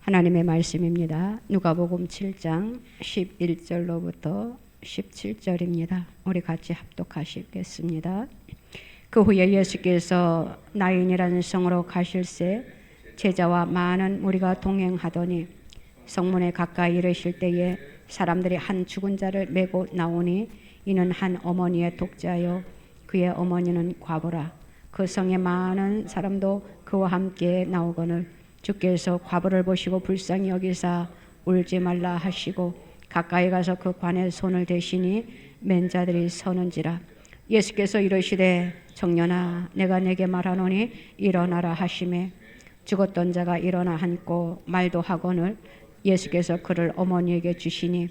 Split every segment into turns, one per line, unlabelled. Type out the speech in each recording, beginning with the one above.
하나님의 말씀입니다. 누가복음 7장 11절로부터 17절입니다. 우리 같이 합독하시겠습니다. 그 후에 예수께서 나인이라는 성으로 가실새 제자와 많은 무리가 동행하더니 성문에 가까이 이르실 때에 사람들이 한 죽은 자를 메고 나오니 이는 한 어머니의 독자요 그의 어머니는 과부라. 그 성에 많은 사람도 그와 함께 나오거늘 주께서 과부를 보시고 불쌍히 여기사 울지 말라 하시고 가까이 가서 그 관에 손을 대시니 맨 자들이 서는지라. 예수께서 이르시되 청년아 내가 내게 말하노니 일어나라 하시매 죽었던 자가 일어나 앉고 말도 하거늘 예수께서 그를 어머니에게 주시니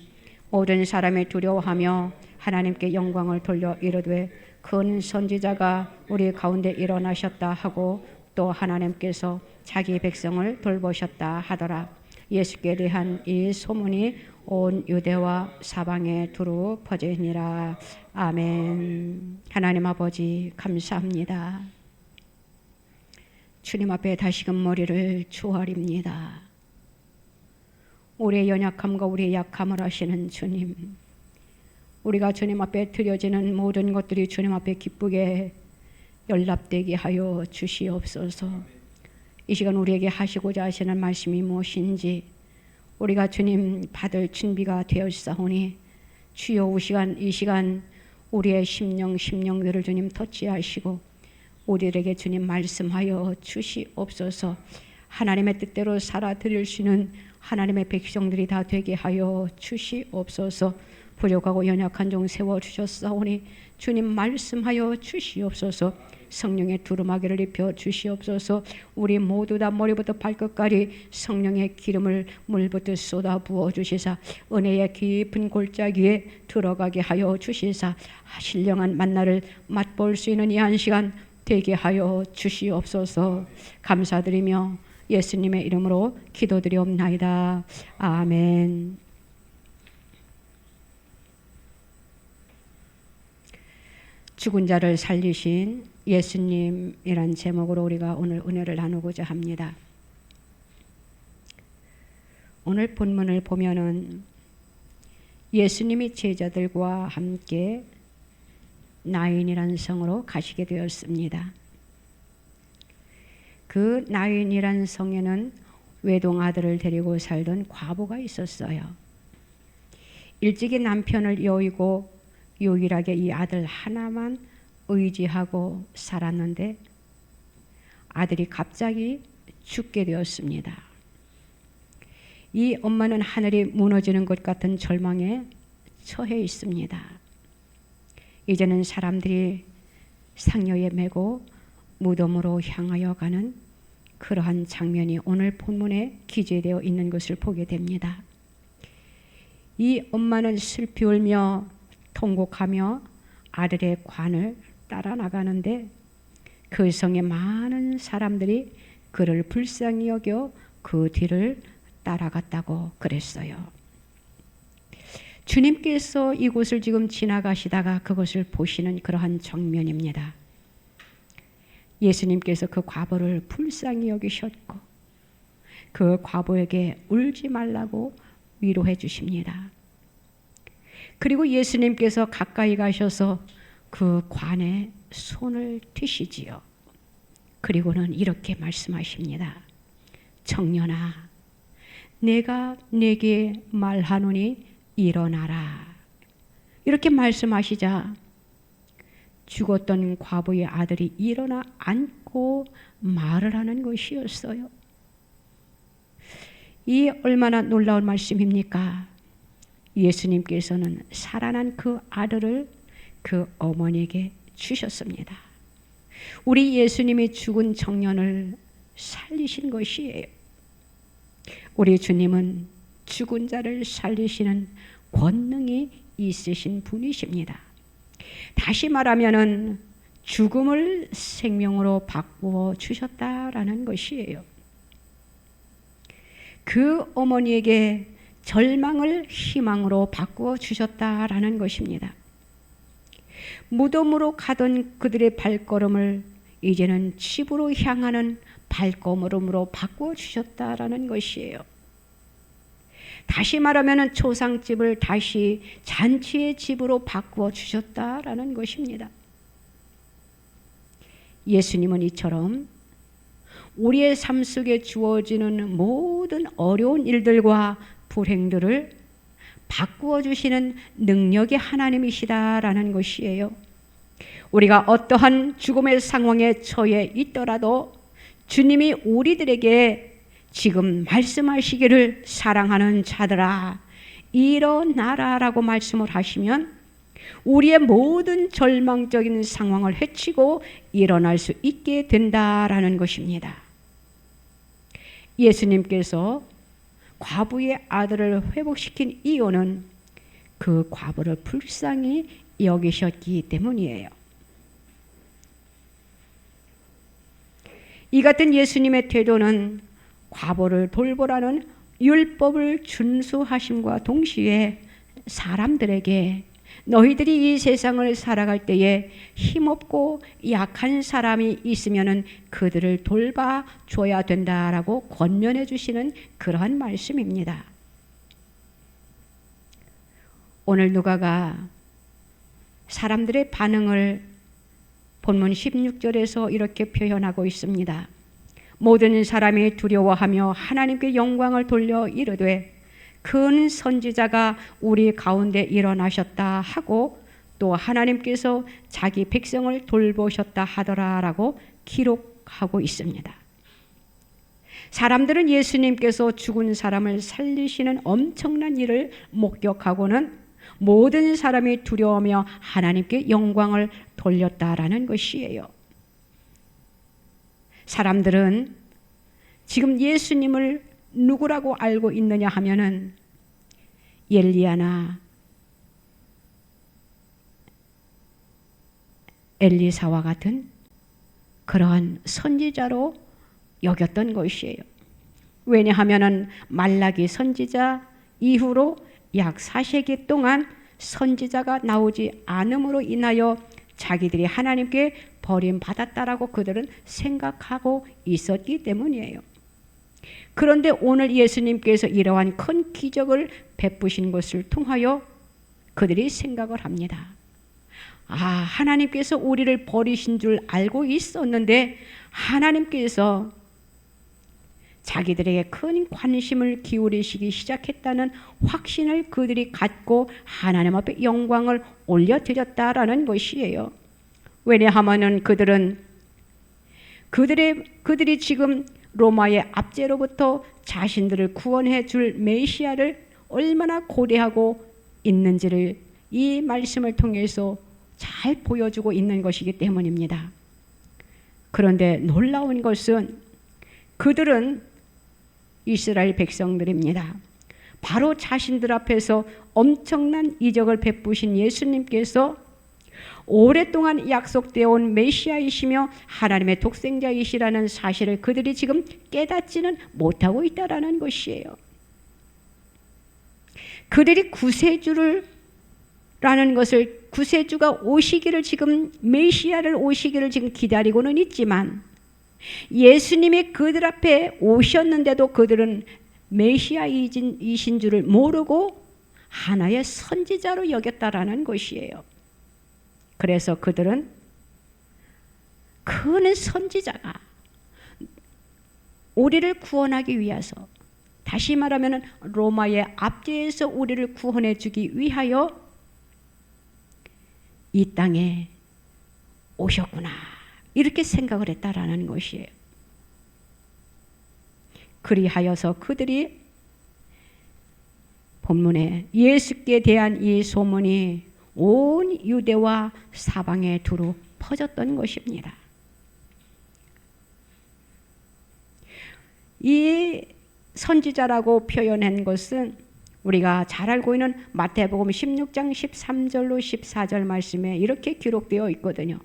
모든 사람이 두려워하며 하나님께 영광을 돌려 이르되 큰 선지자가 우리 가운데 일어나셨다 하고 또 하나님께서 자기 백성을 돌보셨다 하더라. 예수께 대한 이 소문이 온 유대와 사방에 두루 퍼지니라. 아멘. 하나님 아버지 감사합니다. 주님 앞에 다시금 머리를 조아립니다. 우리의 연약함과 우리의 약함을 아시는 주님, 우리가 주님 앞에 드려지는 모든 것들이 주님 앞에 기쁘게 연락되게 하여 주시옵소서. 이 시간 우리에게 하시고자 하시는 말씀이 무엇인지 우리가 주님 받을 준비가 되었사오니 주여 이 시간 우리의 심령들을 주님 터치하시고 우리에게 주님 말씀하여 주시옵소서. 하나님의 뜻대로 살아드릴 수 있는 하나님의 백성들이 다 되게 하여 주시옵소서. 부족하고 연약한 종 세워주셨사오니 주님 말씀하여 주시옵소서. 성령의 두루마기를 입혀 주시옵소서. 우리 모두 다 머리부터 발끝까지 성령의 기름을 물부터 쏟아 부어 주시사 은혜의 깊은 골짜기에 들어가게 하여 주시사 신령한 만나를 맛볼 수 있는 이 한 시간 되게 하여 주시옵소서. 감사드리며 예수님의 이름으로 기도드리옵나이다. 아멘. 죽은 자를 살리신 예수님이란 제목으로 우리가 오늘 은혜를 나누고자 합니다. 오늘 본문을 보면은 예수님이 제자들과 함께 나인이라는 성으로 가시게 되었습니다. 그 나인이라는 성에는 외동 아들을 데리고 살던 과부가 있었어요. 일찍이 남편을 여의고 유일하게 이 아들 하나만 의지하고 살았는데 아들이 갑자기 죽게 되었습니다. 이 엄마는 하늘이 무너지는 것 같은 절망에 처해 있습니다. 이제는 사람들이 상여에 메고 무덤으로 향하여 가는 그러한 장면이 오늘 본문에 기재되어 있는 것을 보게 됩니다. 이 엄마는 슬피 울며 통곡하며 아들의 관을 따라 나가는데 그 성에 많은 사람들이 그를 불쌍히 여겨 그 뒤를 따라갔다고 그랬어요. 주님께서 이곳을 지금 지나가시다가 그것을 보시는 그러한 장면입니다. 예수님께서 그 과부를 불쌍히 여기셨고 그 과부에게 울지 말라고 위로해 주십니다. 그리고 예수님께서 가까이 가셔서 그 관에 손을 대시지요. 그리고는 이렇게 말씀하십니다. 청년아, 내가 네게 말하노니 일어나라. 이렇게 말씀하시자 죽었던 과부의 아들이 일어나 앉고 말을 하는 것이었어요. 이 얼마나 놀라운 말씀입니까? 예수님께서는 살아난 그 아들을 그 어머니에게 주셨습니다. 우리 예수님이 죽은 청년을 살리신 것이에요. 우리 주님은 죽은 자를 살리시는 권능이 있으신 분이십니다. 다시 말하면은 죽음을 생명으로 바꾸어 주셨다라는 것이에요. 그 어머니에게 절망을 희망으로 바꾸어 주셨다라는 것입니다. 무덤으로 가던 그들의 발걸음을 이제는 집으로 향하는 발걸음으로 바꾸어 주셨다라는 것이에요. 다시 말하면 초상집을 다시 잔치의 집으로 바꾸어 주셨다라는 것입니다. 예수님은 이처럼 우리의 삶 속에 주어지는 모든 어려운 일들과 불행들을 바꾸어 주시는 능력의 하나님이시다라는 것이에요. 우리가 어떠한 죽음의 상황에 처해 있더라도 주님이 우리들에게 지금 말씀하시기를 사랑하는 자들아 일어나라라고 말씀을 하시면 우리의 모든 절망적인 상황을 헤치고 일어날 수 있게 된다라는 것입니다. 예수님께서 과부의 아들을 회복시킨 이유는 그 과부를 불쌍히 여기셨기 때문이에요. 이 같은 예수님의 태도는 과부를 돌보라는 율법을 준수하심과 동시에 사람들에게 너희들이 이 세상을 살아갈 때에 힘없고 약한 사람이 있으면 그들을 돌봐줘야 된다라고 권면해 주시는 그러한 말씀입니다. 오늘 누가가 사람들의 반응을 본문 16절에서 이렇게 표현하고 있습니다. 모든 사람이 두려워하며 하나님께 영광을 돌려 이르되 큰 선지자가 우리 가운데 일어나셨다 하고 또 하나님께서 자기 백성을 돌보셨다 하더라라고 기록하고 있습니다. 사람들은 예수님께서 죽은 사람을 살리시는 엄청난 일을 목격하고는 모든 사람이 두려워하며 하나님께 영광을 돌렸다라는 것이에요. 사람들은 지금 예수님을 누구라고 알고 있느냐 하면은 엘리야나 엘리사와 같은 그러한 선지자로 여겼던 것이에요. 왜냐하면은 말라기 선지자 이후로 약 4세기 동안 선지자가 나오지 않음으로 인하여 자기들이 하나님께 버림받았다라고 그들은 생각하고 있었기 때문이에요. 그런데 오늘 예수님께서 이러한 큰 기적을 베푸신 것을 통하여 그들이 생각을 합니다. 하나님께서 우리를 버리신 줄 알고 있었는데 하나님께서 자기들에게 큰 관심을 기울이시기 시작했다는 확신을 그들이 갖고 하나님 앞에 영광을 올려드렸다라는 것이에요. 왜냐하면 그들이 지금 로마의 압제로부터 자신들을 구원해 줄 메시아를 얼마나 고대하고 있는지를 이 말씀을 통해서 잘 보여주고 있는 것이기 때문입니다. 그런데 놀라운 것은 그들은 이스라엘 백성들입니다. 바로 자신들 앞에서 엄청난 이적을 베푸신 예수님께서 오랫동안 약속되어 온 메시아이시며 하나님의 독생자이시라는 사실을 그들이 지금 깨닫지는 못하고 있다라는 것이에요. 그들이 구세주가 오시기를 지금 메시아를 오시기를 지금 기다리고는 있지만 예수님이 그들 앞에 오셨는데도 그들은 메시아이신 줄을 모르고 하나의 선지자로 여겼다라는 것이에요. 그래서 그들은 큰 선지자가 우리를 구원하기 위해서, 다시 말하면 로마의 압제에서 우리를 구원해 주기 위하여 이 땅에 오셨구나, 이렇게 생각을 했다라는 것이에요. 그리하여서 그들이 본문에 예수께 대한 이 소문이 온 유대와 사방에 두루 퍼졌던 것입니다. 이 선지자라고 표현한 것은 우리가 잘 알고 있는 마태복음 16장 13절로 14절 말씀에 이렇게 기록되어 있거든요.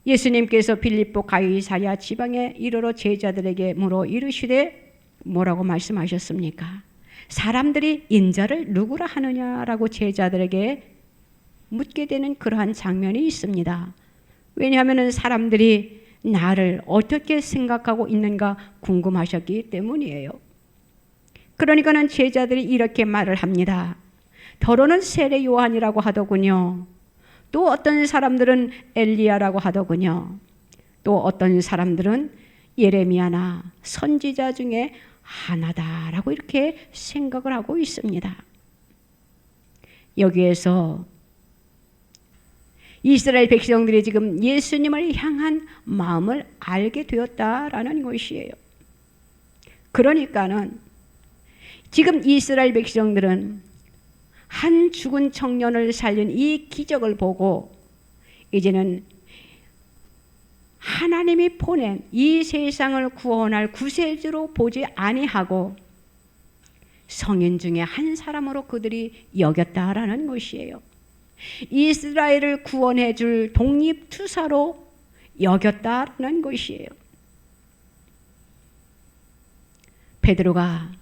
예수님께서 빌립보 가이사랴 지방에 이르러 제자들에게 물어 이르시되 뭐라고 말씀하셨습니까? 사람들이 인자를 누구라 하느냐라고 제자들에게 묻게 되는 그러한 장면이 있습니다. 왜냐하면 사람들이 나를 어떻게 생각하고 있는가 궁금하셨기 때문이에요. 그러니까는 제자들이 이렇게 말을 합니다. 더러는 세례 요한이라고 하더군요. 또 어떤 사람들은 엘리야라고 하더군요. 또 어떤 사람들은 예레미야나 선지자 중에 하나다라고 이렇게 생각을 하고 있습니다. 여기에서 이스라엘 백성들이 지금 예수님을 향한 마음을 알게 되었다라는 것이에요. 그러니까는 지금 이스라엘 백성들은 한 죽은 청년을 살린 이 기적을 보고 이제는 하나님이 보낸 이 세상을 구원할 구세주로 보지 아니하고 성인 중에 한 사람으로 그들이 여겼다라는 것이에요. 이스라엘을 구원해 줄 독립투사로 여겼다라는 것이에요. 베드로가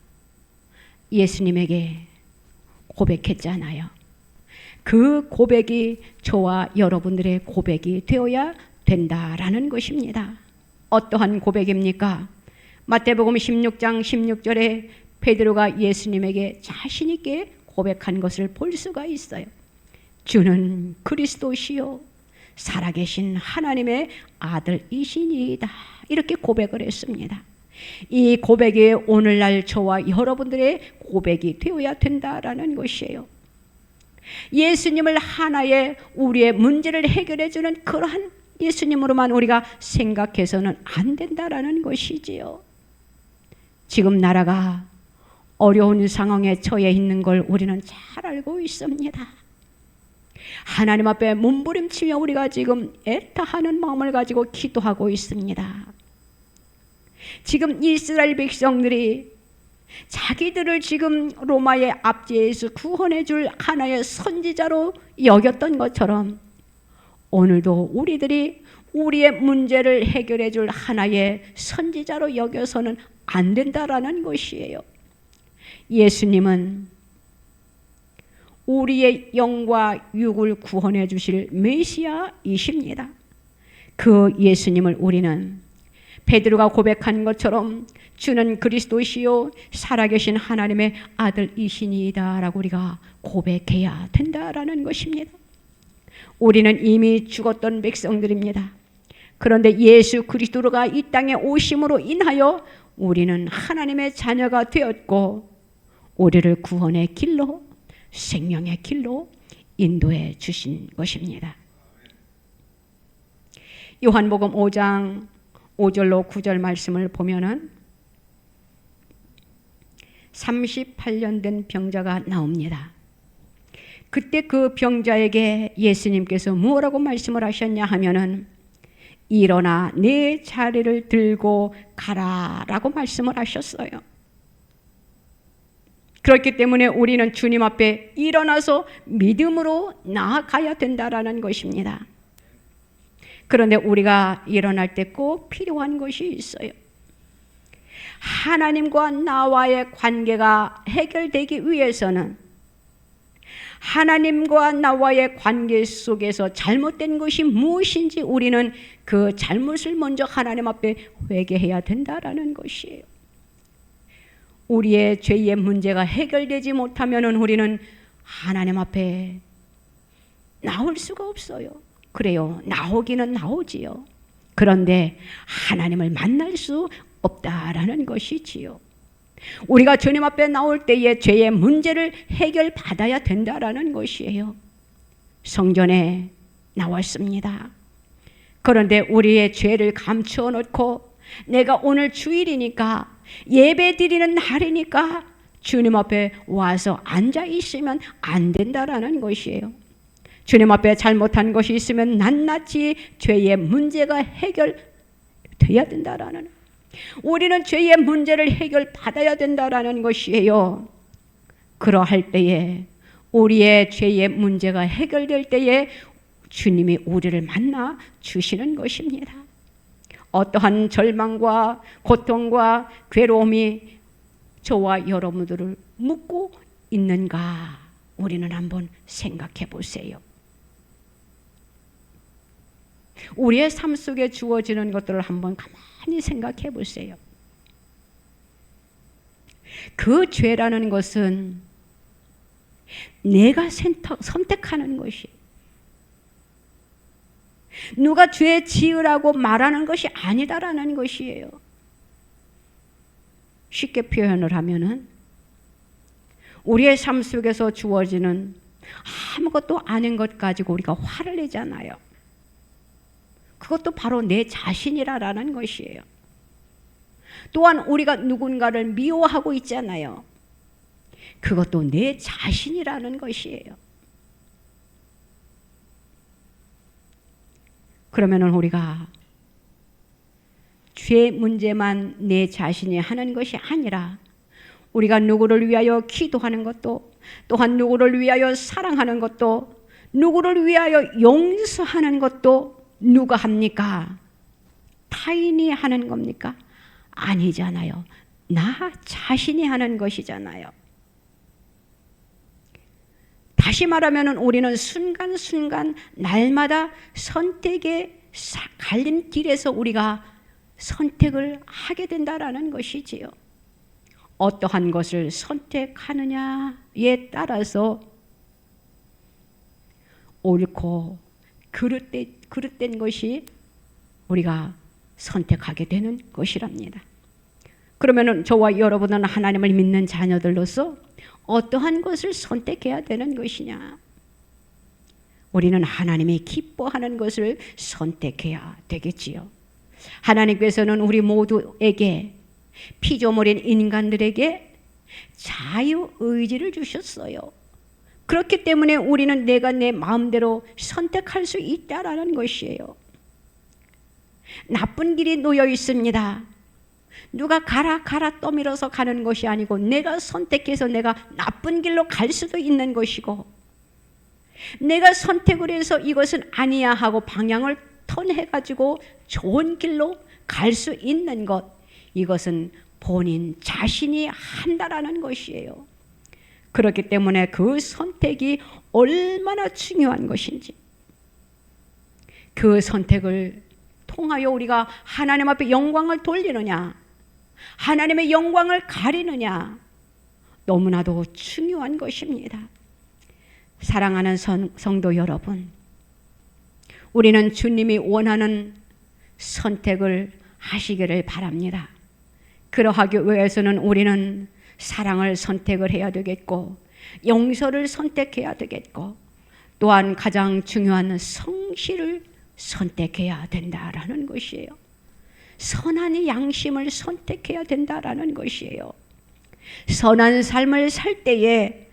예수님에게 고백했잖아요. 그 고백이 저와 여러분들의 고백이 되어야 된다라는 것입니다. 어떠한 고백입니까? 마태복음 16장 16절에 베드로가 예수님에게 자신 있게 고백한 것을 볼 수가 있어요. 주는 그리스도시요 살아계신 하나님의 아들이시니이다. 이렇게 고백을 했습니다. 이 고백이 오늘날 저와 여러분들의 고백이 되어야 된다라는 것이에요. 예수님을 하나의 우리의 문제를 해결해 주는 그러한 예수님으로만 우리가 생각해서는 안 된다라는 것이지요. 지금 나라가 어려운 상황에 처해 있는 걸 우리는 잘 알고 있습니다. 하나님 앞에 몸부림치며 우리가 지금 애타하는 마음을 가지고 기도하고 있습니다. 지금 이스라엘 백성들이 자기들을 지금 로마의 압제에서 구원해 줄 하나의 선지자로 여겼던 것처럼 오늘도 우리들이 우리의 문제를 해결해 줄 하나의 선지자로 여겨서는 안 된다라는 것이에요. 예수님은 우리의 영과 육을 구원해 주실 메시아이십니다. 그 예수님을 우리는 베드로가 고백한 것처럼 주는 그리스도시요 살아계신 하나님의 아들이시니이다 라고 우리가 고백해야 된다라는 것입니다. 우리는 이미 죽었던 백성들입니다. 그런데 예수 그리스도가 이 땅에 오심으로 인하여 우리는 하나님의 자녀가 되었고 우리를 구원의 길로 생명의 길로 인도해 주신 것입니다. 요한복음 5장 5절로 9절 말씀을 보면은 38년 된 병자가 나옵니다. 그때 그 병자에게 예수님께서 무엇라고 말씀을 하셨냐 하면은 일어나 내 자리를 들고 가라라고 말씀을 하셨어요. 그렇기 때문에 우리는 주님 앞에 일어나서 믿음으로 나아가야 된다라는 것입니다. 그런데 우리가 일어날 때 꼭 필요한 것이 있어요. 하나님과 나와의 관계가 해결되기 위해서는 하나님과 나와의 관계 속에서 잘못된 것이 무엇인지 우리는 그 잘못을 먼저 하나님 앞에 회개해야 된다라는 것이에요. 우리의 죄의 문제가 해결되지 못하면 우리는 하나님 앞에 나올 수가 없어요. 그래요. 나오기는 나오지요. 그런데 하나님을 만날 수 없다라는 것이지요. 우리가 주님 앞에 나올 때에 죄의 문제를 해결받아야 된다라는 것이에요. 성전에 나왔습니다. 그런데 우리의 죄를 감추어 놓고 내가 오늘 주일이니까 예배 드리는 날이니까 주님 앞에 와서 앉아 있으면 안 된다라는 것이에요. 주님 앞에 잘못한 것이 있으면 낱낱이 죄의 문제가 해결돼야 된다라는, 우리는 죄의 문제를 해결받아야 된다라는 것이에요. 그러할 때에 우리의 죄의 문제가 해결될 때에 주님이 우리를 만나 주시는 것입니다. 어떠한 절망과 고통과 괴로움이 저와 여러분들을 묶고 있는가 우리는 한번 생각해 보세요. 우리의 삶 속에 주어지는 것들을 한번 가만히 생각해 보세요. 그 죄라는 것은 내가 선택하는 것이, 누가 죄 지으라고 말하는 것이 아니다라는 것이에요. 쉽게 표현을 하면은 우리의 삶 속에서 주어지는 아무것도 아닌 것 가지고 우리가 화를 내잖아요. 그것도 바로 내 자신이라는 것이에요. 또한 우리가 누군가를 미워하고 있잖아요. 그것도 내 자신이라는 것이에요. 그러면은 우리가 죄 문제만 내 자신이 하는 것이 아니라 우리가 누구를 위하여 기도하는 것도, 또한 누구를 위하여 사랑하는 것도, 누구를 위하여 용서하는 것도 누가 합니까? 타인이 하는 겁니까? 아니잖아요. 나 자신이 하는 것이잖아요. 다시 말하면 우리는 순간순간 날마다 선택의 갈림길에서 우리가 선택을 하게 된다라는 것이지요. 어떠한 것을 선택하느냐에 따라서 옳고 그릇된 것이 우리가 선택하게 되는 것이랍니다. 그러면 저와 여러분은 하나님을 믿는 자녀들로서 어떠한 것을 선택해야 되는 것이냐? 우리는 하나님이 기뻐하는 것을 선택해야 되겠지요. 하나님께서는 우리 모두에게, 피조물인 인간들에게 자유의지를 주셨어요. 그렇기 때문에 우리는 내가 내 마음대로 선택할 수 있다라는 것이에요. 나쁜 길이 놓여 있습니다. 누가 가라 떠밀어서 가는 것이 아니고 내가 선택해서 내가 나쁜 길로 갈 수도 있는 것이고, 내가 선택을 해서 이것은 아니야 하고 방향을 턴해가지고 좋은 길로 갈 수 있는 것, 이것은 본인 자신이 한다라는 것이에요. 그렇기 때문에 그 선택이 얼마나 중요한 것인지, 그 선택을 통하여 우리가 하나님 앞에 영광을 돌리느냐, 하나님의 영광을 가리느냐, 너무나도 중요한 것입니다. 사랑하는 성도 여러분, 우리는 주님이 원하는 선택을 하시기를 바랍니다. 그러하기 위해서는 우리는 사랑을 선택을 해야 되겠고, 용서를 선택해야 되겠고, 또한 가장 중요한 성실을 선택해야 된다라는 것이에요. 선한 양심을 선택해야 된다라는 것이에요. 선한 삶을 살 때에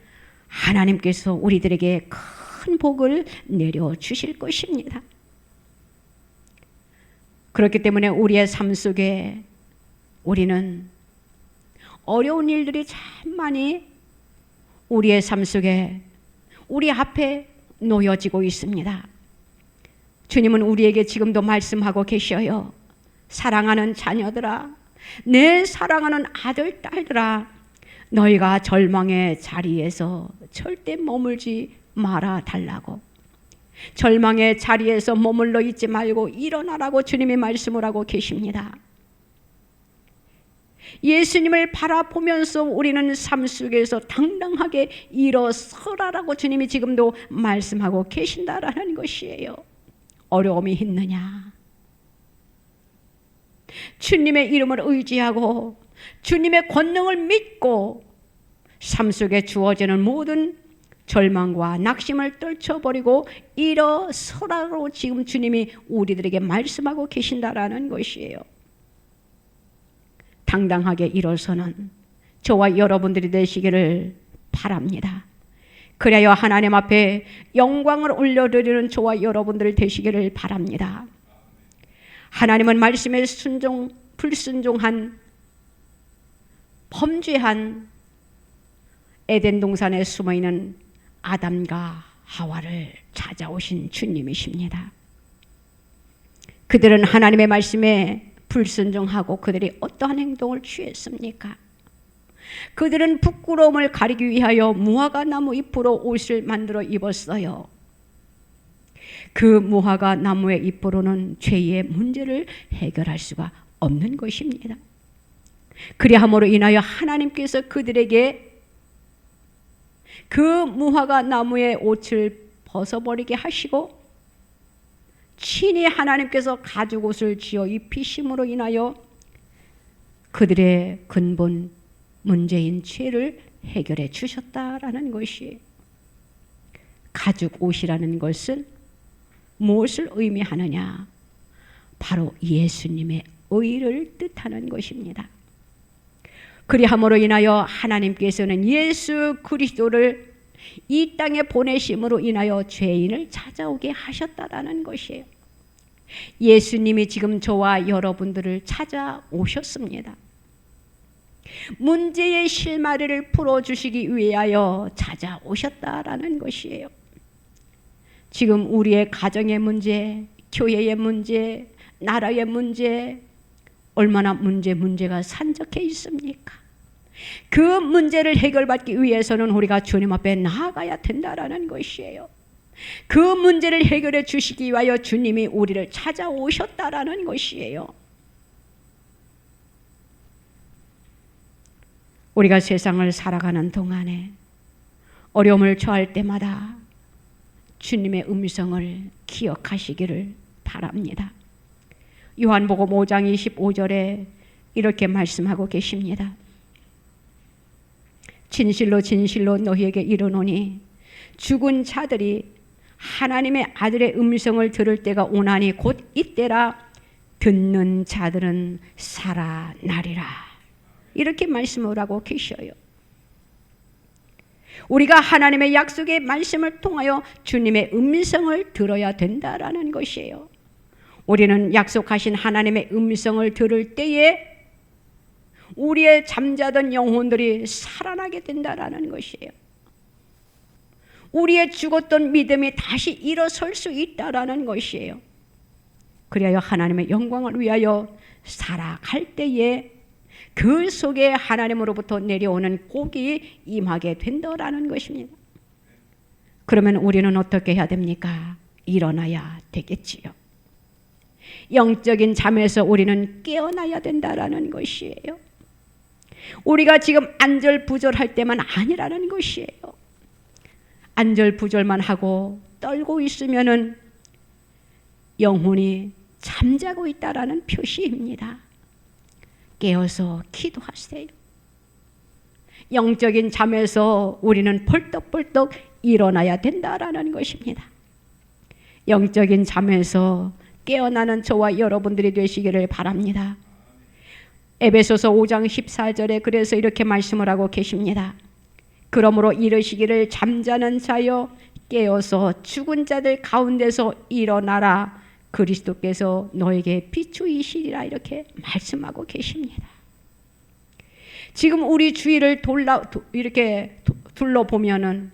하나님께서 우리들에게 큰 복을 내려주실 것입니다. 그렇기 때문에 우리의 삶 속에 우리는 어려운 일들이 참 많이 우리의 삶 속에 우리 앞에 놓여지고 있습니다. 주님은 우리에게 지금도 말씀하고 계셔요. 사랑하는 자녀들아, 내 사랑하는 아들, 딸들아, 너희가 절망의 자리에서 절대 머물지 말아 달라고, 절망의 자리에서 머물러 있지 말고 일어나라고 주님이 말씀을 하고 계십니다. 예수님을 바라보면서 우리는 삶 속에서 당당하게 일어서라라고 주님이 지금도 말씀하고 계신다라는 것이에요. 어려움이 있느냐? 주님의 이름을 의지하고 주님의 권능을 믿고 삶 속에 주어지는 모든 절망과 낙심을 떨쳐버리고 일어서라고 지금 주님이 우리들에게 말씀하고 계신다라는 것이에요. 당당하게 일어서는 저와 여러분들이 되시기를 바랍니다. 그래야 하나님 앞에 영광을 올려드리는 저와 여러분들 되시기를 바랍니다. 하나님은 말씀에 불순종한 범죄한 에덴 동산에 숨어있는 아담과 하와를 찾아오신 주님이십니다. 그들은 하나님의 말씀에 불순종하고 그들이 어떠한 행동을 취했습니까? 그들은 부끄러움을 가리기 위하여 무화과 나무 잎으로 옷을 만들어 입었어요. 그 무화과 나무의 잎으로는 죄의 문제를 해결할 수가 없는 것입니다. 그리함으로 인하여 하나님께서 그들에게 그 무화과 나무의 옷을 벗어버리게 하시고 친히 하나님께서 가죽옷을 지어 입히심으로 인하여 그들의 근본 문제인 죄를 해결해 주셨다라는 것이, 가죽옷이라는 것은 무엇을 의미하느냐? 바로 예수님의 의를 뜻하는 것입니다. 그리함으로 인하여 하나님께서는 예수 그리스도를 이 땅에 보내심으로 인하여 죄인을 찾아오게 하셨다라는 것이에요. 예수님이 지금 저와 여러분들을 찾아오셨습니다. 문제의 실마리를 풀어주시기 위하여 찾아오셨다라는 것이에요. 지금 우리의 가정의 문제, 교회의 문제, 나라의 문제, 얼마나 문제가 산적해 있습니까? 그 문제를 해결받기 위해서는 우리가 주님 앞에 나아가야 된다라는 것이에요. 그 문제를 해결해 주시기 위하여 주님이 우리를 찾아오셨다라는 것이에요. 우리가 세상을 살아가는 동안에 어려움을 처할 때마다 주님의 음성을 기억하시기를 바랍니다. 요한복음 5장 25절에 이렇게 말씀하고 계십니다. 진실로 진실로 너희에게 이르노니 죽은 자들이 하나님의 아들의 음성을 들을 때가 오나니 곧 이때라 듣는 자들은 살아나리라. 이렇게 말씀을 하고 계셔요. 우리가 하나님의 약속의 말씀을 통하여 주님의 음성을 들어야 된다라는 것이에요. 우리는 약속하신 하나님의 음성을 들을 때에 우리의 잠자던 영혼들이 살아나게 된다라는 것이에요. 우리의 죽었던 믿음이 다시 일어설 수 있다라는 것이에요. 그리하여 하나님의 영광을 위하여 살아갈 때에 그 속에 하나님으로부터 내려오는 복이 임하게 된다라는 것입니다. 그러면 우리는 어떻게 해야 됩니까? 일어나야 되겠지요. 영적인 잠에서 우리는 깨어나야 된다라는 것이에요. 우리가 지금 안절부절할 때만 아니라는 것이에요. 안절부절만 하고 떨고 있으면은 영혼이 잠자고 있다라는 표시입니다. 깨어서 기도하세요. 영적인 잠에서 우리는 벌떡벌떡 일어나야 된다라는 것입니다. 영적인 잠에서 깨어나는 저와 여러분들이 되시기를 바랍니다. 에베소서 5장 14절에 그래서 이렇게 말씀을 하고 계십니다. 그러므로 이르시기를 잠자는 자여 깨어서 죽은 자들 가운데서 일어나라. 그리스도께서 너에게 비추이시리라. 이렇게 말씀하고 계십니다. 지금 우리 주위를 이렇게 둘러보면은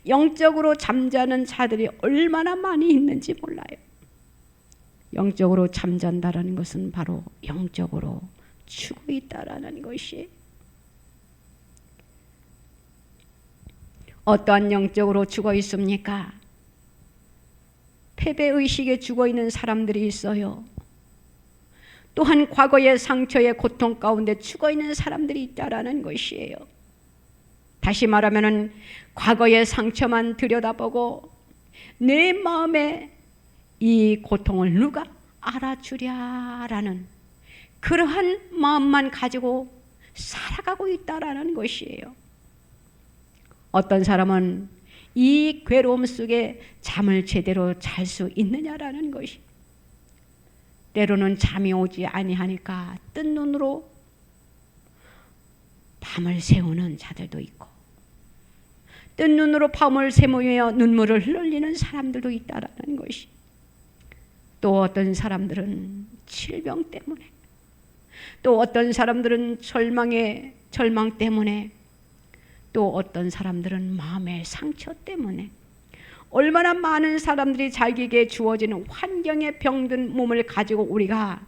영적으로 잠자는 자들이 얼마나 많이 있는지 몰라요. 영적으로 잠잔다라는 것은 바로 영적으로 죽어 있다라는 것이. 어떠한 영적으로 죽어 있습니까? 패배의식에 죽어 있는 사람들이 있어요. 또한 과거의 상처의 고통 가운데 죽어 있는 사람들이 있다라는 것이에요. 다시 말하면 과거의 상처만 들여다보고 내 마음에 이 고통을 누가 알아주랴라는 그러한 마음만 가지고 살아가고 있다라는 것이에요. 어떤 사람은 이 괴로움 속에 잠을 제대로 잘 수 있느냐라는 것이. 때로는 잠이 오지 아니하니까 뜬 눈으로 밤을 새우는 자들도 있고 뜬 눈으로 밤을 새우며 눈물을 흘리는 사람들도 있다라는 것이. 또 어떤 사람들은 질병 때문에, 또 어떤 사람들은 절망 때문에, 또 어떤 사람들은 마음의 상처 때문에, 얼마나 많은 사람들이 자기에게 주어지는 환경에 병든 몸을 가지고 우리가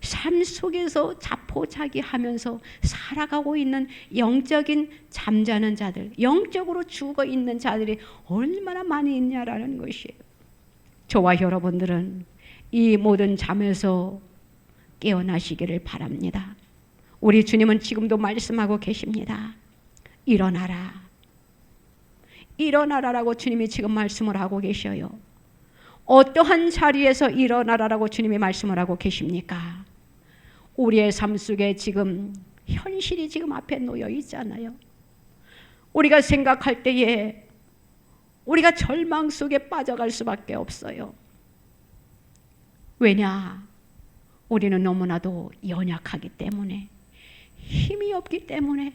삶 속에서 자포자기하면서 살아가고 있는 영적인 잠자는 자들, 영적으로 죽어 있는 자들이 얼마나 많이 있냐라는 것이에요. 저와 여러분들은 이 모든 잠에서 깨어나시기를 바랍니다. 우리 주님은 지금도 말씀하고 계십니다. 일어나라. 일어나라라고 주님이 지금 말씀을 하고 계셔요. 어떠한 자리에서 일어나라라고 주님이 말씀을 하고 계십니까? 우리의 삶 속에 지금 현실이 지금 앞에 놓여 있잖아요. 우리가 생각할 때에 우리가 절망 속에 빠져갈 수밖에 없어요. 왜냐? 우리는 너무나도 연약하기 때문에, 힘이 없기 때문에,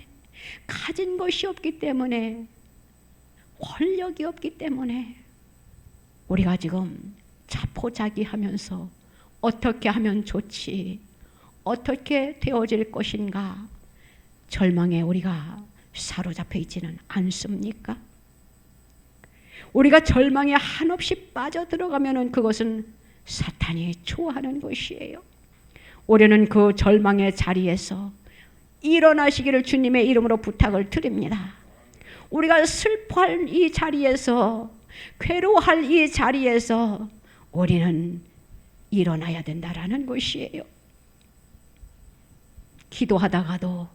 가진 것이 없기 때문에, 권력이 없기 때문에 우리가 지금 자포자기하면서 어떻게 하면 좋지, 어떻게 되어질 것인가 절망에 우리가 사로잡혀 있지는 않습니까? 우리가 절망에 한없이 빠져들어가면 그것은 사탄이 좋아하는 것이에요. 우리는 그 절망의 자리에서 일어나시기를 주님의 이름으로 부탁을 드립니다. 우리가 슬퍼할 이 자리에서, 괴로워할 이 자리에서 우리는 일어나야 된다라는 것이에요. 기도하다가도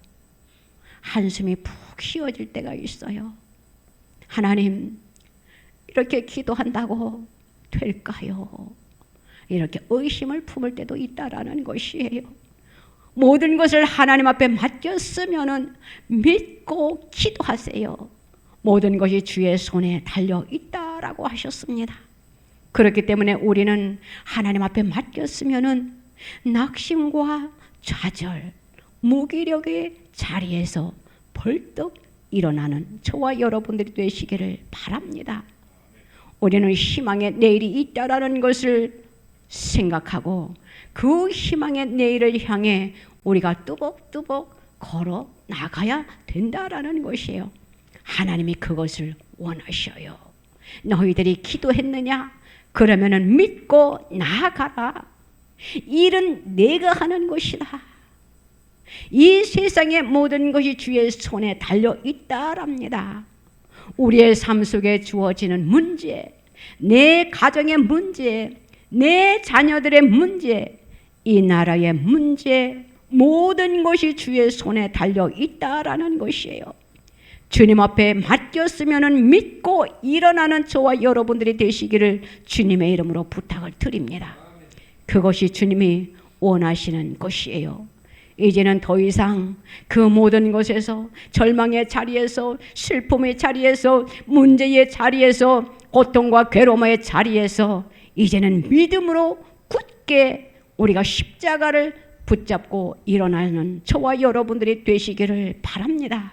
한숨이 푹 쉬어질 때가 있어요. 하나님, 이렇게 기도한다고 될까요? 이렇게 의심을 품을 때도 있다라는 것이에요. 모든 것을 하나님 앞에 맡겼으면 믿고 기도하세요. 모든 것이 주의 손에 달려 있다라고 하셨습니다. 그렇기 때문에 우리는 하나님 앞에 맡겼으면 낙심과 좌절, 무기력의 자리에서 벌떡 일어나는 저와 여러분들이 되시기를 바랍니다. 우리는 희망의 내일이 있다라는 것을 생각하고 그 희망의 내일을 향해 우리가 뚜벅뚜벅 걸어 나가야 된다라는 것이에요. 하나님이 그것을 원하셔요. 너희들이 기도했느냐? 그러면은 믿고 나아가라. 일은 내가 하는 것이다. 이 세상의 모든 것이 주의 손에 달려 있다랍니다. 우리의 삶 속에 주어지는 문제, 내 가정의 문제, 내 자녀들의 문제, 이 나라의 문제, 모든 것이 주의 손에 달려 있다라는 것이에요. 주님 앞에 맡겼으면 믿고 일어나는 저와 여러분들이 되시기를 주님의 이름으로 부탁을 드립니다. 그것이 주님이 원하시는 것이에요. 이제는 더 이상 그 모든 것에서, 절망의 자리에서, 슬픔의 자리에서, 문제의 자리에서, 고통과 괴로움의 자리에서 이제는 믿음으로 굳게 우리가 십자가를 붙잡고 일어나는 저와 여러분들이 되시기를 바랍니다.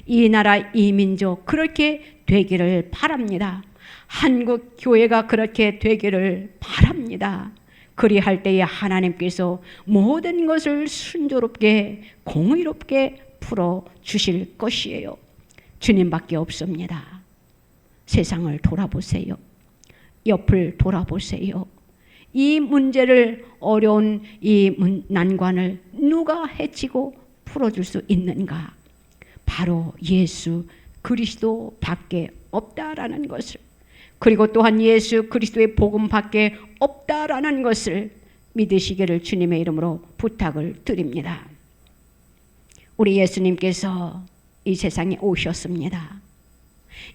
이 나라, 이 민족 그렇게 되기를 바랍니다. 한국 교회가 그렇게 되기를 바랍니다. 그리할 때에 하나님께서 모든 것을 순조롭게 공의롭게 풀어주실 것이에요. 주님밖에 없습니다. 세상을 돌아보세요. 옆을 돌아보세요. 이 문제를, 어려운 이 난관을 누가 해치고 풀어줄 수 있는가? 바로 예수 그리스도 밖에 없다라는 것을, 그리고 또한 예수 그리스도의 복음밖에 없다라는 것을 믿으시기를 주님의 이름으로 부탁을 드립니다. 우리 예수님께서 이 세상에 오셨습니다.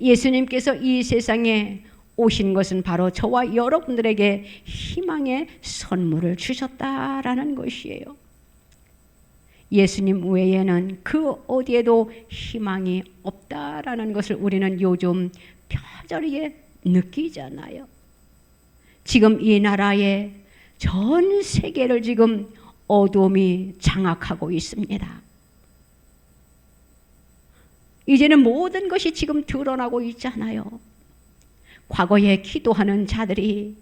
예수님께서 이 세상에 오신 것은 바로 저와 여러분들에게 희망의 선물을 주셨다라는 것이에요. 예수님 외에는 그 어디에도 희망이 없다라는 것을 우리는 요즘 뼈저리게 느끼잖아요. 지금 이 나라의 전 세계를 지금 어둠이 장악하고 있습니다. 이제는 모든 것이 지금 드러나고 있잖아요. 과거에 기도하는 자들이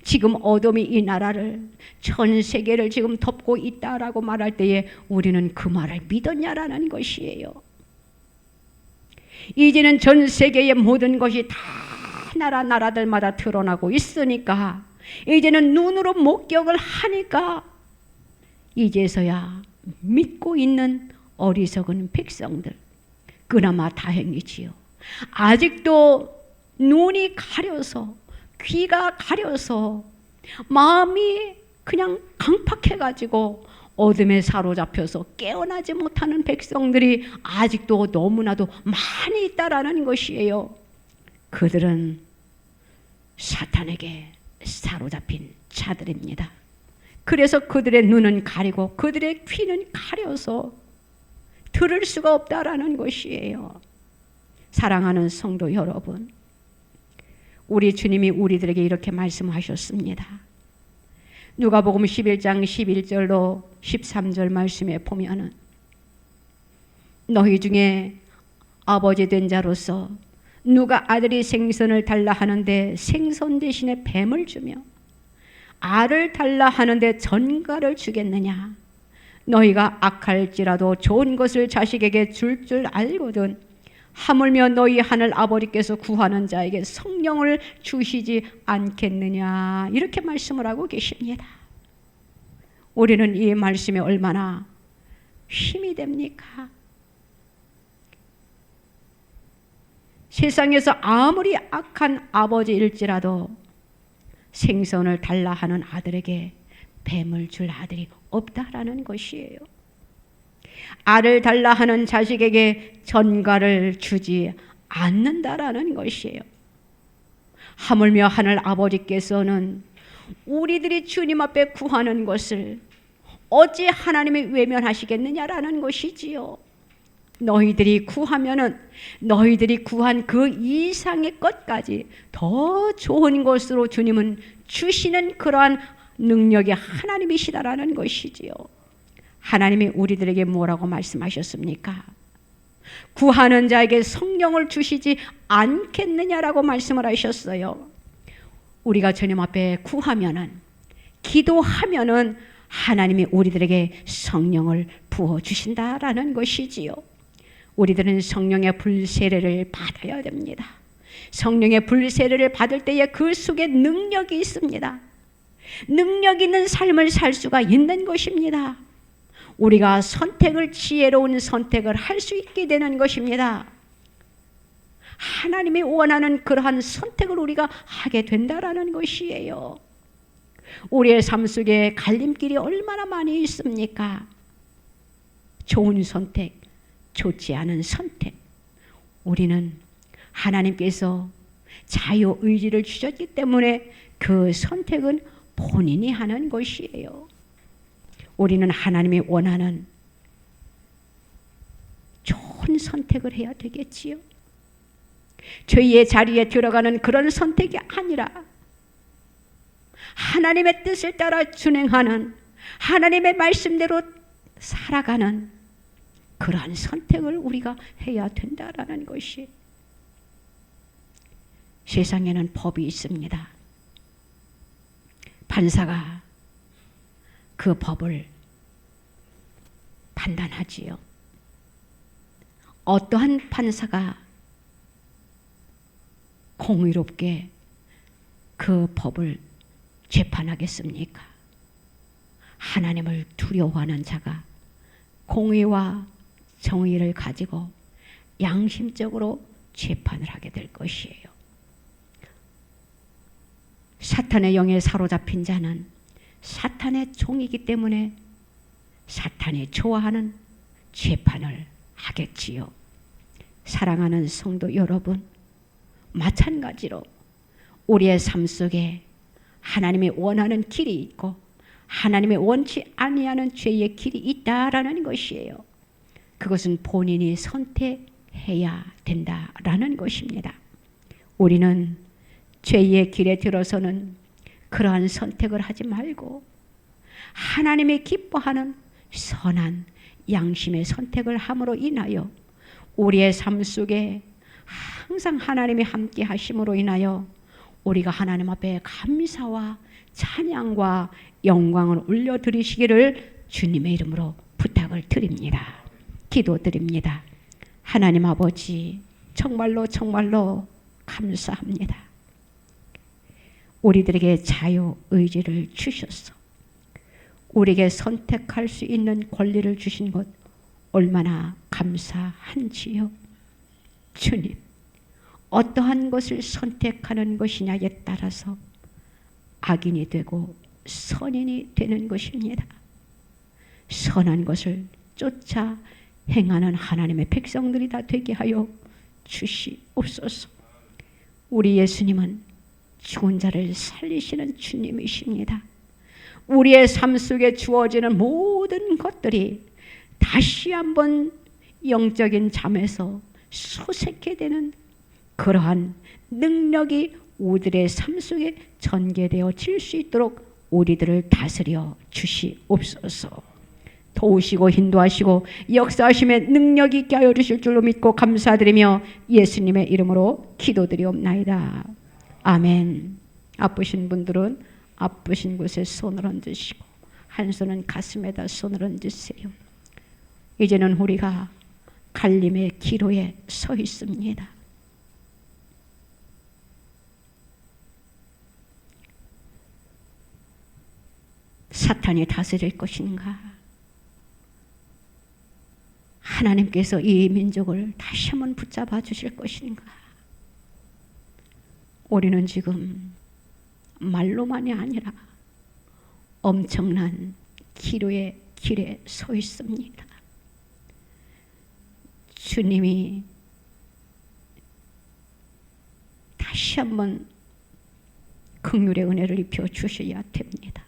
지금 어둠이 이 나라를, 전 세계를 지금 덮고 있다라고 말할 때에 우리는 그 말을 믿었냐라는 것이에요. 이제는 전 세계의 모든 것이 다 나라들마다 드러나고 있으니까, 이제는 눈으로 목격을 하니까 이제서야 믿고 있는 어리석은 백성들, 그나마 다행이지요. 아직도 눈이 가려서, 귀가 가려서, 마음이 그냥 강팍해가지고 어둠에 사로잡혀서 깨어나지 못하는 백성들이 아직도 너무나도 많이 있다라는 것이에요. 그들은 사탄에게 사로잡힌 자들입니다. 그래서 그들의 눈은 가리고 그들의 귀는 가려서 들을 수가 없다라는 것이에요. 사랑하는 성도 여러분, 우리 주님이 우리들에게 이렇게 말씀하셨습니다. 누가복음 11장 11절로 13절 말씀에 보면은 너희 중에 아버지 된 자로서 누가 아들이 생선을 달라 하는데 생선 대신에 뱀을 주며 알을 달라 하는데 전갈을 주겠느냐? 너희가 악할지라도 좋은 것을 자식에게 줄 줄 알거든 하물며 너희 하늘 아버지께서 구하는 자에게 성령을 주시지 않겠느냐, 이렇게 말씀을 하고 계십니다. 우리는 이 말씀에 얼마나 힘이 됩니까? 세상에서 아무리 악한 아버지일지라도 생선을 달라 하는 아들에게 뱀을 줄 아들이 없다라는 것이에요. 알을 달라 하는 자식에게 전갈을 주지 않는다라는 것이에요. 하물며 하늘 아버지께서는 우리들이 주님 앞에 구하는 것을 어찌 하나님이 외면하시겠느냐라는 것이지요. 너희들이 구하면은 너희들이 구한 그 이상의 것까지 더 좋은 것으로 주님은 주시는 그러한 능력이 하나님이시다라는 것이지요. 하나님이 우리들에게 뭐라고 말씀하셨습니까? 구하는 자에게 성령을 주시지 않겠느냐라고 말씀을 하셨어요. 우리가 주님 앞에 구하면은, 기도하면은 하나님이 우리들에게 성령을 부어주신다라는 것이지요. 우리들은 성령의 불세례를 받아야 됩니다. 성령의 불세례를 받을 때에 그 속에 능력이 있습니다. 능력 있는 삶을 살 수가 있는 것입니다. 우리가 선택을, 지혜로운 선택을 할 수 있게 되는 것입니다. 하나님이 원하는 그러한 선택을 우리가 하게 된다라는 것이에요. 우리의 삶 속에 갈림길이 얼마나 많이 있습니까? 좋은 선택, 좋지 않은 선택. 우리는 하나님께서 자유의지를 주셨기 때문에 그 선택은 본인이 하는 것이에요. 우리는 하나님이 원하는 좋은 선택을 해야 되겠지요. 죄의 자리에 들어가는 그런 선택이 아니라 하나님의 뜻을 따라 준행하는, 하나님의 말씀대로 살아가는 그러한 선택을 우리가 해야 된다라는 것이. 세상에는 법이 있습니다. 판사가 그 법을 판단하지요. 어떠한 판사가 공의롭게 그 법을 재판하겠습니까? 하나님을 두려워하는 자가 공의와 정의를 가지고 양심적으로 재판을 하게 될 것이에요. 사탄의 영에 사로잡힌 자는 사탄의 종이기 때문에 사탄이 좋아하는 재판을 하겠지요. 사랑하는 성도 여러분, 마찬가지로 우리의 삶 속에 하나님이 원하는 길이 있고 하나님이 원치 아니하는 죄의 길이 있다라는 것이에요. 그것은 본인이 선택해야 된다라는 것입니다. 우리는 죄의 길에 들어서는 그러한 선택을 하지 말고 하나님이 기뻐하는 선한 양심의 선택을 함으로 인하여 우리의 삶 속에 항상 하나님이 함께 하심으로 인하여 우리가 하나님 앞에 감사와 찬양과 영광을 올려드리시기를 주님의 이름으로 부탁을 드립니다. 기도드립니다. 하나님 아버지, 정말로 정말로 감사합니다. 우리들에게 자유의지를 주셔서 우리에게 선택할 수 있는 권리를 주신 것 얼마나 감사한지요. 주님, 어떠한 것을 선택하는 것이냐에 따라서 악인이 되고 선인이 되는 것입니다. 선한 것을 쫓아 행하는 하나님의 백성들이 다 되게 하여 주시옵소서. 우리 예수님은 죽은 자를 살리시는 주님이십니다. 우리의 삶 속에 주어지는 모든 것들이 다시 한번 영적인 잠에서 소생케 되는 그러한 능력이 우리들의 삶 속에 전개되어질 수 있도록 우리들을 다스려 주시옵소서. 도우시고 인도하시고 역사하심의 능력이 있게 하여 주실 줄로 믿고 감사드리며 예수님의 이름으로 기도드리옵나이다. 아멘. 아프신 분들은 아프신 곳에 손을 얹으시고 한 손은 가슴에다 손을 얹으세요. 이제는 우리가 갈림의 기로에 서 있습니다. 사탄이 다스릴 것인가? 하나님께서 이 민족을 다시 한번 붙잡아 주실 것인가? 우리는 지금 말로만이 아니라 엄청난 기로의 길에 서 있습니다. 주님이 다시 한번 긍휼의 은혜를 입혀 주셔야 됩니다.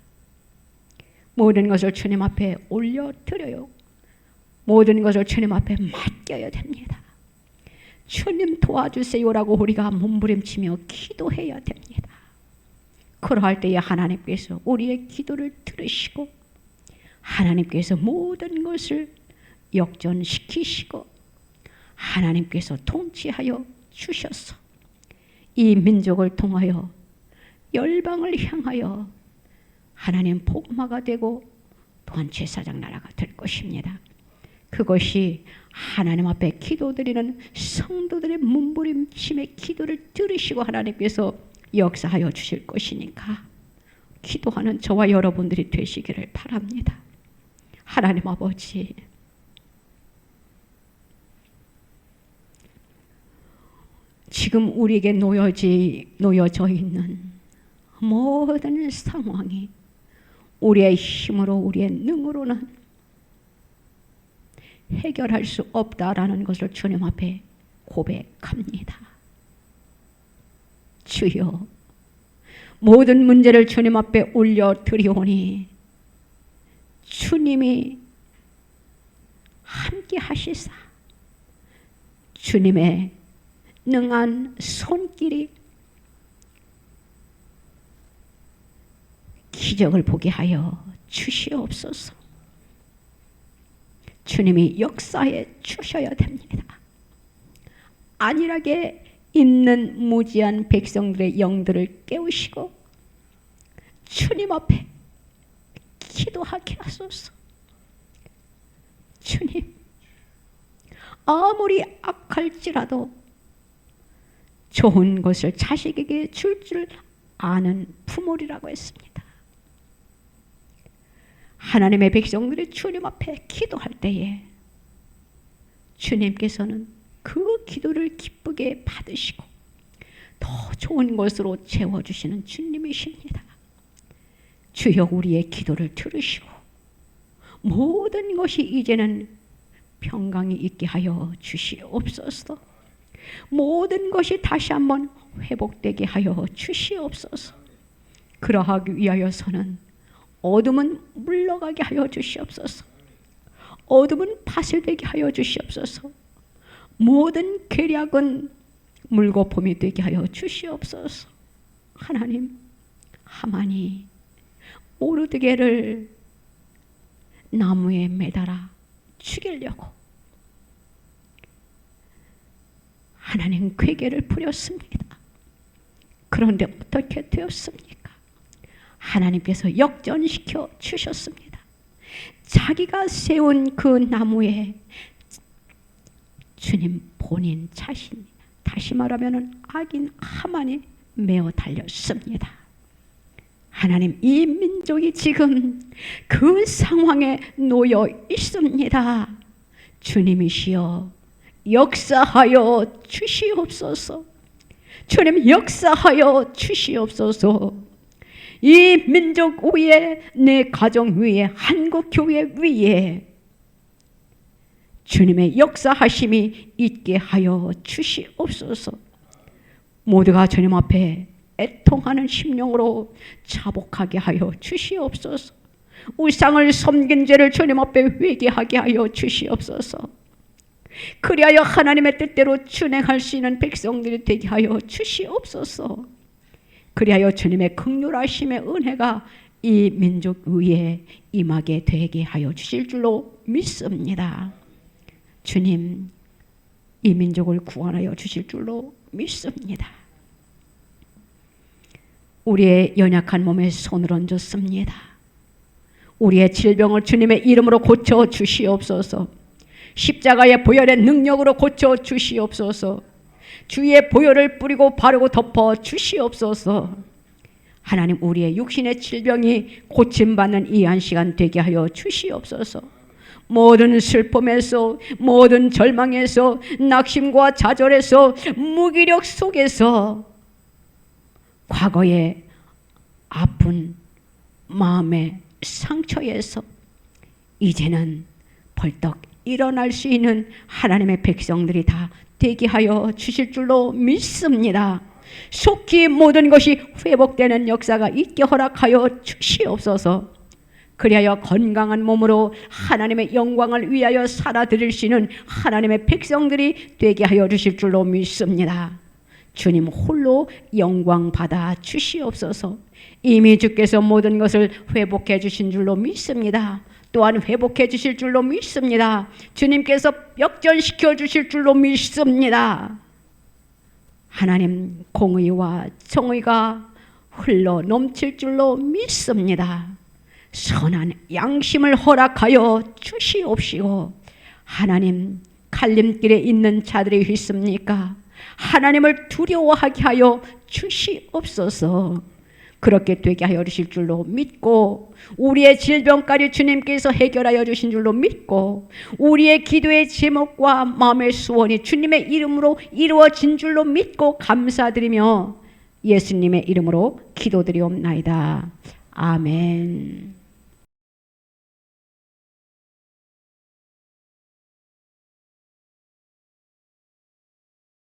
모든 것을 주님 앞에 올려드려요. 모든 것을 주님 앞에 맡겨야 됩니다. 주님 도와주세요라고 우리가 몸부림치며 기도해야 됩니다. 그러할 때에 하나님께서 우리의 기도를 들으시고 하나님께서 모든 것을 역전시키시고 하나님께서 통치하여 주셔서 이 민족을 통하여 열방을 향하여 하나님 복마가 되고 또한 제사장 나라가 될 것입니다. 그것이 하나님 앞에 기도드리는 성도들의 몸부림침의 기도를 들으시고 하나님께서 역사하여 주실 것이니까 기도하는 저와 여러분들이 되시기를 바랍니다. 하나님 아버지, 지금 우리에게 놓여져 있는 모든 상황이 우리의 힘으로 우리의 능으로는 해결할 수 없다라는 것을 주님 앞에 고백합니다. 주여, 모든 문제를 주님 앞에 올려드리오니 주님이 함께 하시사 주님의 능한 손길이 기적을 보게 하여 주시옵소서. 주님이 역사해 주셔야 됩니다. 안일하게 있는 무지한 백성들의 영들을 깨우시고 주님 앞에 기도하게 하소서. 주님, 아무리 악할지라도 좋은 것을 자식에게 줄 아는 부모리라고 했습니다. 하나님의 백성들이 주님 앞에 기도할 때에 주님께서는 그 기도를 기쁘게 받으시고 더 좋은 것으로 채워주시는 주님이십니다. 주여, 우리의 기도를 들으시고 모든 것이 이제는 평강이 있게 하여 주시옵소서. 모든 것이 다시 한번 회복되게 하여 주시옵소서. 그러하기 위하여서는 어둠은 물러가게 하여 주시옵소서. 어둠은 파쇄되게 하여 주시옵소서. 모든 계략은 물거품이 되게 하여 주시옵소서. 하나님, 하만이 모르드게를 나무에 매달아 죽이려고 하나님 궤계를 부렸습니다. 그런데 어떻게 되었습니까? 하나님께서 역전시켜 주셨습니다. 자기가 세운 그 나무에 주님 본인 자신, 다시 말하면 악인 하만이 매어 달렸습니다. 하나님, 이 민족이 지금 그 상황에 놓여 있습니다. 주님이시여 역사하여 주시옵소서. 주님 역사하여 주시옵소서. 이 민족 위에, 내 가정 위에, 한국교회 위에 주님의 역사하심이 있게 하여 주시옵소서. 모두가 주님 앞에 애통하는 심령으로 자복하게 하여 주시옵소서. 우상을 섬긴 죄를 주님 앞에 회개하게 하여 주시옵소서. 그리하여 하나님의 뜻대로 준행할 수 있는 백성들이 되게 하여 주시옵소서. 그리하여 주님의 긍휼하심의 은혜가 이 민족 위에 임하게 되게 하여 주실 줄로 믿습니다. 주님, 이 민족을 구원하여 주실 줄로 믿습니다. 우리의 연약한 몸에 손을 얹었습니다. 우리의 질병을 주님의 이름으로 고쳐 주시옵소서. 십자가의 보혈의 능력으로 고쳐 주시옵소서. 주의 보혈을 뿌리고 바르고 덮어 주시옵소서. 하나님, 우리의 육신의 질병이 고침받는 이 한 시간 되게 하여 주시옵소서. 모든 슬픔에서, 모든 절망에서, 낙심과 좌절에서, 무기력 속에서, 과거의 아픈 마음의 상처에서 이제는 벌떡 일어날 수 있는 하나님의 백성들이 다 되게 하여 주실 줄로 믿습니다. 속히 모든 것이 회복되는 역사가 있게 허락하여 주시옵소서. 그리하여 건강한 몸으로 하나님의 영광을 위하여 살아드릴 수 있는 하나님의 백성들이 되게 하여 주실 줄로 믿습니다. 주님 홀로 영광 받아 주시옵소서. 이미 주께서 모든 것을 회복해 주신 줄로 믿습니다. 또한 회복해 주실 줄로 믿습니다. 주님께서 역전시켜 주실 줄로 믿습니다. 하나님, 공의와 정의가 흘러 넘칠 줄로 믿습니다. 선한 양심을 허락하여 주시옵시고, 하나님, 갈림길에 있는 자들이 있습니까? 하나님을 두려워하게 하여 주시옵소서. 그렇게 되게 하여 주실 줄로 믿고, 우리의 질병까지 주님께서 해결하여 주신 줄로 믿고, 우리의 기도의 제목과 마음의 소원이 주님의 이름으로 이루어진 줄로 믿고 감사드리며 예수님의 이름으로 기도드리옵나이다. 아멘.